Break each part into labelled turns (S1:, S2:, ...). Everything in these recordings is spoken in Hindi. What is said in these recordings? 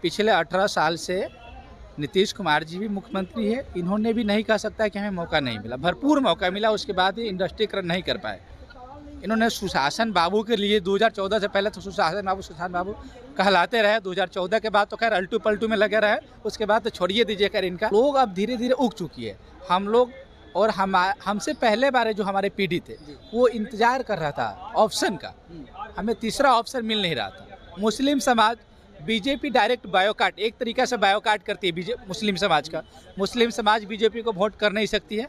S1: पिछले 18 साल से नीतीश कुमार जी भी मुख्यमंत्री है, इन्होंने भी नहीं कह सकता कि हमें मौका नहीं मिला, भरपूर मौका मिला, उसके बाद भी इंडस्ट्रीकरण नहीं कर पाए। इन्होंने सुशासन बाबू के लिए 2014 से पहले तो सुशासन बाबू कहलाते रहे, 2014 के बाद तो खैर अल्टू पल्टू में लगे रहे, उसके बाद तो छोड़िए दीजिए खैर इनका। लोग अब धीरे धीरे उग चुकी है, हम लोग और हमसे पहले बारे जो हमारे पीढ़ी थे वो इंतजार कर रहा था ऑप्शन का, हमें तीसरा ऑप्शन मिल नहीं रहा था। मुस्लिम समाज बीजेपी डायरेक्ट बायोकाट, एक तरीका से बायोकाट करती है मुस्लिम समाज का। मुस्लिम समाज बीजेपी को वोट कर नहीं सकती है,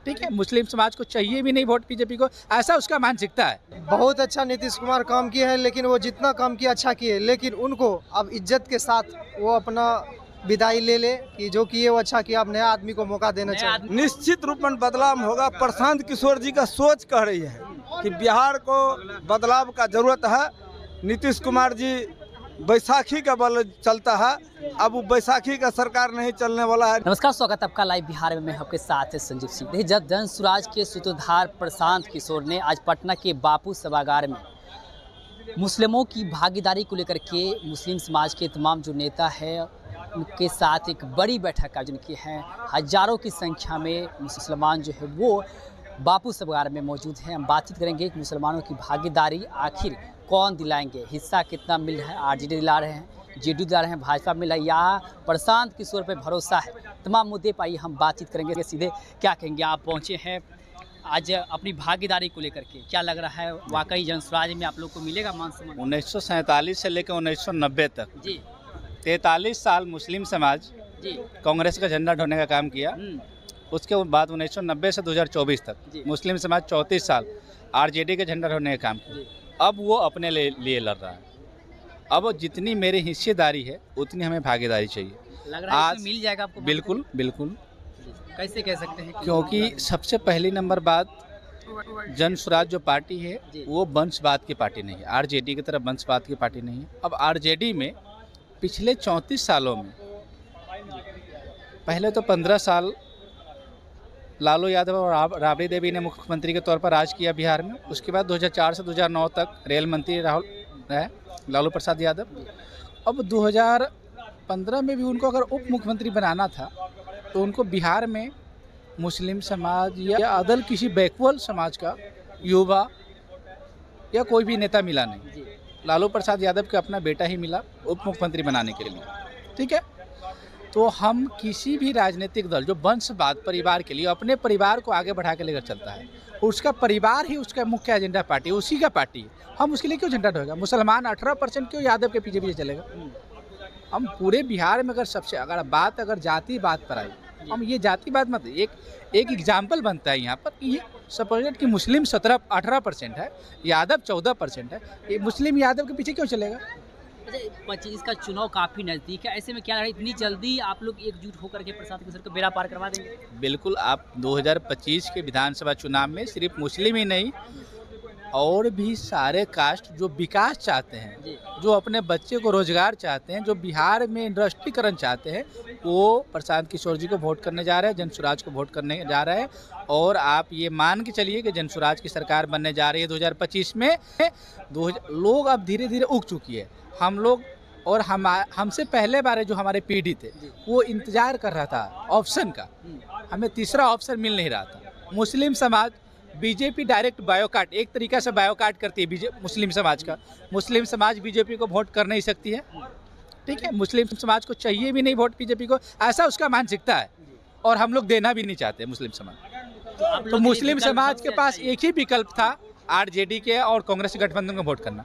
S1: ठीक है, मुस्लिम समाज को चाहिए भी नहीं वोट बीजेपी को, ऐसा उसका मानसिकता है।
S2: बहुत अच्छा नीतीश कुमार काम किए हैं, लेकिन वो जितना काम किया अच्छा किए, लेकिन उनको अब इज्जत के साथ वो अपना विदाई ले ले कि जो किए वो अच्छा किया, अब नया आदमी को मौका देना चाहिए।
S3: निश्चित रूप में बदलाव होगा। प्रशांत किशोर जी का सोच कह रही है कि बिहार को बदलाव का जरूरत है। नीतीश कुमार जी बैसाखी का बल चलता है, अब वो बैसाखी का सरकार नहीं चलने वाला है।
S4: नमस्कार, स्वागत है आपका लाइव बिहार में। मैं आपके साथ है संजीव सिंह। देखिए, जब जन स्वराज के सूत्रधार प्रशांत किशोर ने आज पटना के बापू सभागार में मुस्लिमों की भागीदारी को लेकर के मुस्लिम समाज के तमाम जो नेता है उनके साथ एक बड़ी बैठक का आयोजन किए हैं। हजारों की संख्या में मुसलमान जो है वो बापू सभागार में मौजूद हैं। हम बातचीत करेंगे कि मुसलमानों की भागीदारी आखिर कौन दिलाएंगे, हिस्सा कितना मिल रहा है, आरजेडी दिला रहे हैं, जेडीयू दिला रहे हैं, भाजपा मिला या प्रशांत किशोर पे भरोसा है। तमाम मुद्दे पर आइए हम बातचीत करेंगे। सीधे क्या कहेंगे, आप पहुंचे हैं आज अपनी भागीदारी को लेकर के, क्या लग रहा है वाकई जनस्वराज में आप लोग को मिलेगा मान सम्मान?
S1: 1947 से लेकर 1990 तक
S4: जी
S1: 43 साल मुस्लिम समाज
S4: जी
S1: कांग्रेस का झंडा ढोने का काम किया। उसके बाद 1990 से 2024 तक मुस्लिम समाज 34 साल आरजेडी के झंडा ढोने का काम किया। अब वो अपने लिए लड़ रहा है। अब जितनी मेरी हिस्सेदारी है उतनी हमें भागीदारी चाहिए।
S4: लग रहा है
S1: आज
S4: मिल जाएगा आपको?
S1: बिल्कुल बिल्कुल।
S4: कैसे कह सकते हैं?
S1: क्योंकि सबसे पहली नंबर बात, जन स्वराज जो पार्टी है वो वंशवाद की पार्टी नहीं है, आरजेडी की तरह वंशवाद की पार्टी नहीं है। अब आरजेडी में पिछले 34 सालों में पहले तो 15 साल लालू यादव और राबड़ी देवी ने मुख्यमंत्री के तौर पर राज किया बिहार में। उसके बाद 2004 से 2009 तक रेल मंत्री लालू प्रसाद यादव। अब 2015 में भी उनको अगर उप मुख्यमंत्री बनाना था तो उनको बिहार में मुस्लिम समाज या अदर किसी बैकवर्ड समाज का युवा या कोई भी नेता मिला नहीं। लालू प्रसाद यादव के अपना बेटा ही मिला उप मुख्यमंत्री बनाने के लिए, ठीक है। तो हम किसी भी राजनीतिक दल जो वंशवाद परिवार के लिए अपने परिवार को आगे बढ़ा के लेकर चलता है, उसका परिवार ही उसका मुख्य एजेंडा पार्टी, उसी का पार्टी, हम उसके लिए क्यों झंडा ढोएगा? मुसलमान 18% क्यों यादव के पीछे चलेगा? हम पूरे बिहार में अगर जाति बात पर आई, हम ये जाति बात मत, एक एग्जाम्पल बनता है यहाँ पर। ये सपोज कि मुस्लिम 18% है, यादव 14% है, ये मुस्लिम यादव के पीछे क्यों चलेगा?
S4: 25 का चुनाव काफी नजदीक है, ऐसे में क्या है इतनी जल्दी आप लोग एकजुट होकर के प्रशांत किशोर को बेड़ा पार करवा देंगे?
S1: बिल्कुल। आप 2025 के विधानसभा चुनाव में सिर्फ मुस्लिम ही नहीं और भी सारे कास्ट जो विकास चाहते हैं, जो अपने बच्चे को रोजगार चाहते हैं, जो बिहार में इंडस्ट्रीकरण चाहते हैं, वो प्रशांत किशोर जी को वोट करने जा रहे हैं, जन स्वराज को वोट करने जा रहे हैं। और आप ये मान के चलिए कि जन स्वराज की सरकार बनने जा रही है 2025 में। लोग अब धीरे धीरे उग चुकी है, हम लोग और हमसे पहले बारे जो हमारे पीढ़ी थे वो इंतजार कर रहा था ऑप्शन का, हमें तीसरा ऑप्शन मिल नहीं रहा था। मुस्लिम समाज बीजेपी डायरेक्ट बायोकाट, एक तरीका से बायोकाट करती है मुस्लिम समाज का। मुस्लिम समाज बीजेपी को वोट कर नहीं सकती है, ठीक है, मुस्लिम समाज को चाहिए भी नहीं वोट बीजेपी को, ऐसा उसका मानसिकता है। और हम लोग देना भी नहीं चाहते मुस्लिम समाज। तो मुस्लिम समाज के पास एक ही विकल्प था, आरजेडी के और कांग्रेस गठबंधन को वोट करना।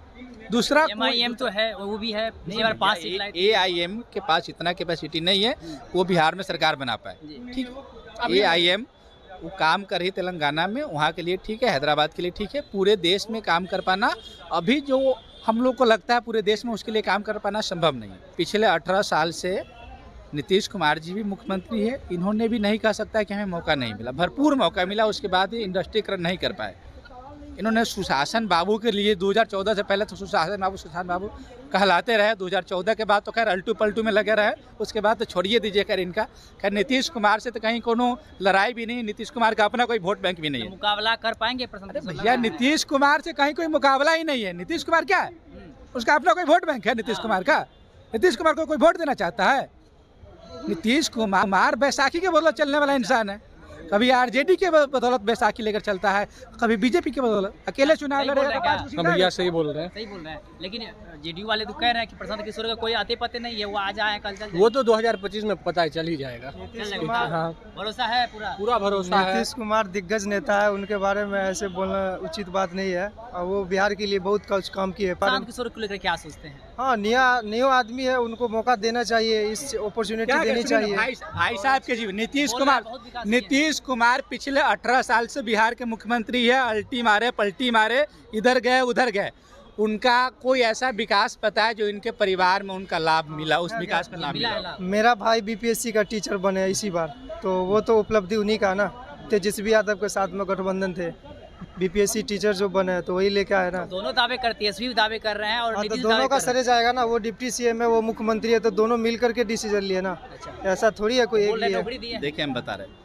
S1: दूसरा
S4: MIM तो है, वो भी है,
S1: AIM के पास इतना कैपेसिटी नहीं है वो बिहार में सरकार बना पाए, ठीक है। AIM वो काम कर रही तेलंगाना में, वहाँ के लिए ठीक है, हैदराबाद के लिए ठीक है, पूरे देश में काम कर पाना अभी जो हम लोग को लगता है पूरे देश में उसके लिए काम कर पाना संभव नहीं है। पिछले 18 साल से नीतीश कुमार जी भी मुख्यमंत्री है, इन्होंने भी नहीं कह सकता कि हमें मौका नहीं मिला, भरपूर मौका मिला, उसके बाद भी इंडस्ट्रीकरण नहीं कर पाए। इन्होंने सुशासन बाबू के लिए 2014 से पहले तो सुशासन बाबू कहलाते रहे, 2014 के बाद तो खैर अल्टू पल्टू में लगे रहे, उसके बाद तो छोड़िए दीजिए खैर इनका। खैर नीतीश कुमार से तो कहीं कोनो लड़ाई भी नहीं, नीतीश कुमार का अपना कोई वोट बैंक भी नहीं है।
S4: मुकाबला कर पाएंगे?
S1: भैया नीतीश कुमार से कहीं कोई मुकाबला ही नहीं है। नीतीश कुमार क्या है, उसका अपना कोई वोट बैंक है नीतीश कुमार का? नीतीश कुमार को कोई वोट देना चाहता है? नीतीश कुमार बैसाखी के बदौलत चलने वाला इंसान है। कभी आरजेडी के बदौलत बैसाखी लेकर चलता है, कभी बीजेपी के बदौलत। अकेले चुनाव लड़ेगा।
S5: भैया सही बोल रहे हैं।
S4: सही बोल रहे हैं, लेकिन जेडीयू वाले तो कह रहे हैं कि प्रशांत किशोर का कोई आते पते नहीं है, वो आज आए कल चल
S5: वो तो 2025 में पता चल ही जाएगा।
S4: हाँ, भरोसा है पूरा
S5: भरोसा है।
S2: नीतीश कुमार दिग्गज नेता है, उनके बारे में ऐसे बोलना उचित बात नहीं है। और वो बिहार के लिए बहुत कुछ काम किए।
S4: प्रशांत किशोर को लेकर क्या सोचते हैं?
S2: हाँ, न्यू आदमी है, उनको मौका देना चाहिए, इस अपॉर्चुनिटी देनी चाहिए।
S1: भाई साहब के जीवन नीतीश कुमार पिछले 18 साल से बिहार के मुख्यमंत्री है। अल्टी मारे पलटी मारे, इधर गए उधर गए। उनका कोई ऐसा विकास पता है जो इनके परिवार में उनका लाभ मिला, उस विकास में लाभ मिला?
S2: मेरा भाई बीपीएससी का टीचर बने इसी बार, तो वो तो उपलब्धि उन्हीं का ना। तेजस्वी यादव के साथ में गठबंधन थे, बीपीएससी टीचर जो बने तो वही लेके आए ना।
S4: दोनों दावे करते हैं, तेजस्वी दावे कर रहे हैं और
S2: तो दोनों का सरे जाएगा ना। वो डिप्टी सीएम है, वो मुख्यमंत्री है, तो दोनों मिल करके डिसीजन लिए ना। ऐसा थोड़ी है कोई एक लिए।
S1: देखिए हम बता रहे हैं,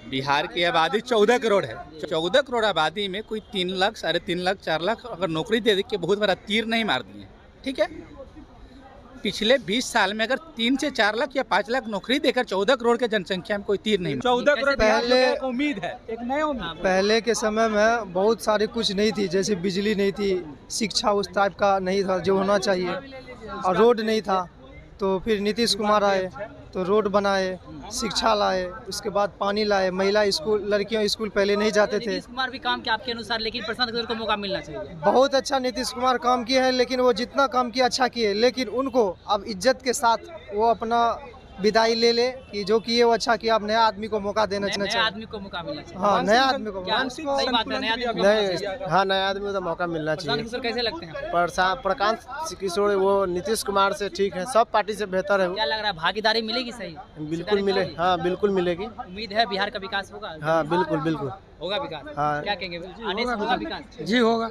S1: बिहार की आबादी 14 करोड़ है। 14 करोड़ आबादी में कोई 3 लाख, 3.5 लाख, 4 लाख अगर नौकरी दे के बहुत बड़ा तीर नहीं मार दिए, ठीक है। पिछले 20 साल में अगर 3 से 4 लाख या 5 लाख नौकरी देकर 14 करोड़ के जनसंख्या में कोई तीर नहीं। 14 करोड़
S2: पहले
S1: उम्मीद है, एक नई उम्मीद।
S2: पहले के समय में बहुत सारी कुछ नहीं थी, जैसे बिजली नहीं थी, शिक्षा उस टाइप का नहीं था जो होना चाहिए, और रोड नहीं था। तो फिर नीतीश कुमार आए तो रोड बनाए, शिक्षा लाए, उसके बाद पानी लाए, महिला स्कूल, लड़कियों स्कूल पहले नहीं जाते थे।
S4: नीतीश कुमार भी काम किया आपके अनुसार, लेकिन प्रशांत किशोर को मौका मिलना चाहिए।
S2: बहुत अच्छा नीतीश कुमार काम किए हैं, लेकिन वो जितना काम किया अच्छा किए, लेकिन उनको अब इज्जत के साथ वो अपना विदाई ले ले कि जो किए वो अच्छा किया। अब नया आदमी को मौका देना चाहिए।
S4: नया आदमी को मौका मिलना चाहिए।
S2: हाँ, नया आदमी को
S4: सही बात है, नया आदमी को
S6: नहीं, हाँ नया आदमी को तो मौका मिलना
S4: प्रशांत
S6: चाहिए।
S4: किशोर कैसे लगते हैं?
S6: प्रशांत किशोर वो नीतीश कुमार से ठीक है, सब पार्टी से बेहतर है वो।
S4: क्या लग रहा है, भागीदारी मिलेगी? सही,
S6: बिल्कुल मिले, हाँ बिल्कुल मिलेगी।
S4: उम्मीद है बिहार का विकास होगा।
S6: हाँ बिल्कुल बिल्कुल
S4: होगा विकास।
S6: हाँ।
S4: क्या कहेंगे, आने से होगा विकास?
S5: जी होगा।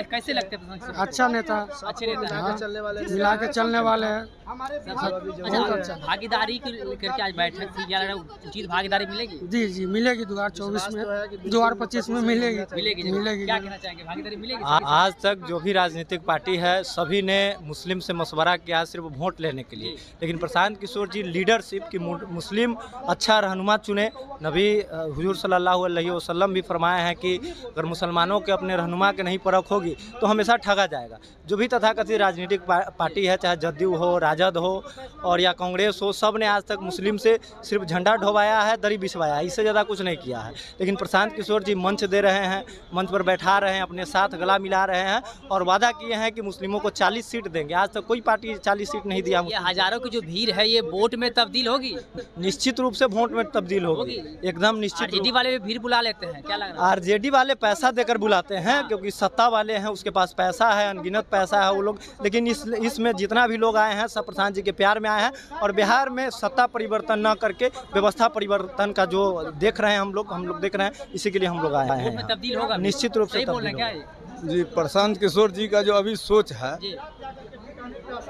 S4: कैसे लगते हैं प्रशांत किशोर?
S5: अच्छा नेता,
S4: अच्छे नेता हैं।
S6: चलने वाले
S5: मिला के चलने वाले हैं।
S4: अच्छा, भागीदारी को लेकर के आज बैठक थी, क्या लग रहा है उचित भागीदारी मिलेगी?
S5: जी मिलेगी 2024 में, 2025 में मिलेगी।
S4: क्या कहना चाहेंगे, भागीदारी मिलेगी?
S7: आज तक जो भी राजनीतिक पार्टी है सभी ने मुस्लिम से मशवरा किया सिर्फ वोट लेने के लिए, लेकिन प्रशांत किशोर जी लीडरशिप की मुस्लिम अच्छा रहनुमा चुने। नबी हुजूर सल्लल्लाहु अलैहि वसल्लम भी फरमाए हैं कि अगर मुसलमानों के अपने रहनुमा के नहीं परख होगी तो हमेशा ठगा जाएगा। जो भी तथाकथित राजनीतिक पार्टी है, चाहे जदयू हो, राजद हो और या कांग्रेस हो, सब ने आज तक मुस्लिम से सिर्फ झंडा ढोवाया है, दरी बिछवाया है, इससे ज़्यादा कुछ नहीं किया है। लेकिन प्रशांत किशोर जी मंच दे रहे हैं, मंच पर बैठा रहे हैं, अपने साथ गला मिला रहे हैं और वादा किए हैं कि मुस्लिमों को 40 सीट देंगे। आज तक कोई पार्टी 40 सीट नहीं दिया।
S4: ये हजारों की जो भीड़ है, ये वोट में तब्दील होगी?
S7: निश्चित रूप से वोट में तब्दील होगी, एकदम निश्चित।
S4: आरजेडी वाले भी भीड़ बुला लेते हैं, क्या लग रहा है?
S7: आरजेडी वाले पैसा देकर बुलाते हैं, क्योंकि सत्ता वाले हैं, उसके पास पैसा है, अनगिनत पैसा है वो लोग। लेकिन इसमें जितना भी लोग आए हैं सब प्रशांत जी के प्यार में आए हैं और बिहार में सत्ता परिवर्तन न करके व्यवस्था परिवर्तन का जो देख रहे हैं हम लोग देख रहे हैं, इसी के लिए हम लोग आए हैं।
S4: तब्दील होगा
S7: निश्चित रूप से
S4: बोल रहे हैं
S7: तब्दील।
S3: जी, प्रशांत किशोर जी का जो अभी सोच है,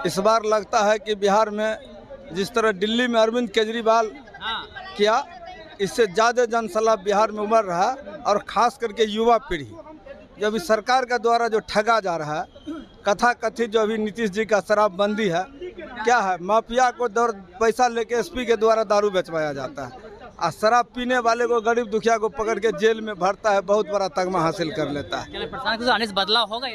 S3: इस बार लगता है कि बिहार में जिस तरह दिल्ली में अरविंद केजरीवाल किया, इससे ज़्यादा जनसलाह बिहार में उमड़ रहा है। और ख़ास करके युवा पीढ़ी जो अभी सरकार का द्वारा जो ठगा जा रहा है, कथा कथित जो अभी नीतीश जी का शराबबंदी है, क्या है, माफिया को पैसा लेके एसपी के द्वारा दारू बेचवाया जाता है और शराब पीने वाले को, गरीब दुखिया को पकड़ के जेल में भरता है, बहुत बड़ा तगमा हासिल कर लेता है।
S4: प्रशांत किशोर आने से बदलाव होगा?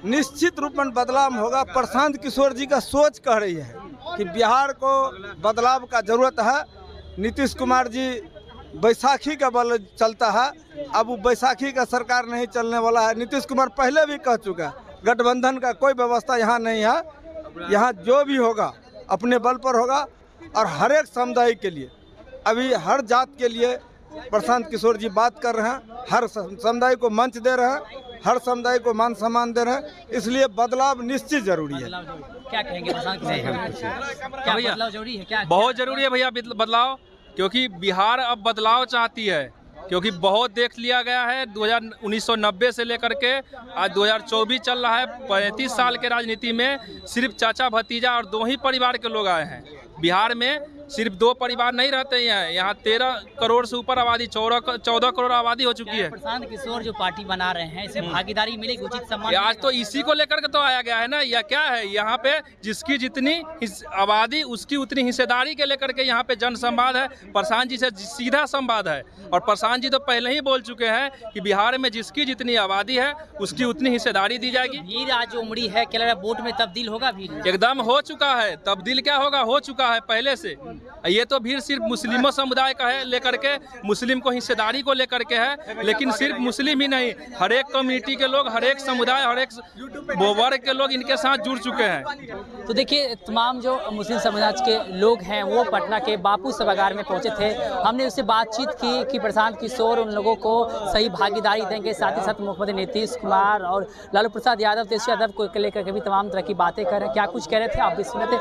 S3: निश्चित रूप में बदलाव होगा। प्रशांत किशोर जी का सोच कह रही है कि बिहार को बदलाव का जरूरत है। नीतीश कुमार जी बैसाखी का बल चलता है, अब वो बैसाखी का सरकार नहीं चलने वाला है। नीतीश कुमार पहले भी कह चुका है, गठबंधन का कोई व्यवस्था यहाँ नहीं है। यहाँ जो भी होगा अपने बल पर होगा और हर एक समुदाय के लिए, अभी हर जात के लिए प्रशांत किशोर जी बात कर रहे हैं। हर समुदाय को मंच दे रहे हैं, हर समुदाय को मान सम्मान दे रहे हैं, इसलिए बदलाव निश्चित जरूरी है।
S4: क्या कहेंगे प्रशांत किशोर? क्या बदलाव जरूरी है? क्या
S8: बहुत जरूरी है भैया बदलाव, क्योंकि बिहार अब बदलाव चाहती है, क्योंकि बहुत देख लिया गया है। 1990 से लेकर के आज 2024 चल रहा है। 35 साल के राजनीति में सिर्फ चाचा भतीजा और 2 ही परिवार के लोग आए हैं। बिहार में सिर्फ 2 परिवार नहीं रहते हैं, यहाँ 13 करोड़ से ऊपर आबादी, 14 करोड़ आबादी हो चुकी है।
S4: प्रशांत किशोर जो पार्टी बना रहे हैं, इसमें भागीदारी मिलेगी, उचित सम्मान
S8: आज तो इसी को लेकर के तो आया गया है ना। यह क्या है, यहाँ पे जिसकी जितनी आबादी उसकी उतनी हिस्सेदारी के लेकर के यहाँ पे जन संवाद है। प्रशांत जी से सीधा संवाद है, और प्रशांत जी तो पहले ही बोल चुके हैं कि बिहार में जिसकी जितनी आबादी है उसकी उतनी हिस्सेदारी दी जाएगी।
S4: भीड़ आज उमड़ी है, क्या लग रहा है वोट में तब्दील होगा भीड़?
S8: एकदम हो चुका है, तब्दील क्या होगा, हो चुका है पहले से। ये तो भीड़ सिर्फ मुस्लिमों समुदाय का है, लेकर के मुस्लिम को हिस्सेदारी को लेकर के है, लेकिन सिर्फ मुस्लिम ही नहीं, हर एक कम्युनिटी के लोग, हर एक समुदाय, हर एक वर्ग के लोग इनके साथ जुड़ चुके हैं।
S4: तो देखिए, तमाम जो मुस्लिम समाज के लोग हैं वो पटना के बापू सभागार में पहुंचे थे। हमने उससे बातचीत की कि प्रशांत किशोर उन लोगों को सही भागीदारी देंगे, साथ ही साथ मुख्यमंत्री नीतीश कुमार और लालू प्रसाद यादव, तेजस्वी यादव को लेकर के भी तमाम तरह की बातें कर रहे हैं। क्या कुछ कह रहे थे आप भी सुने थे।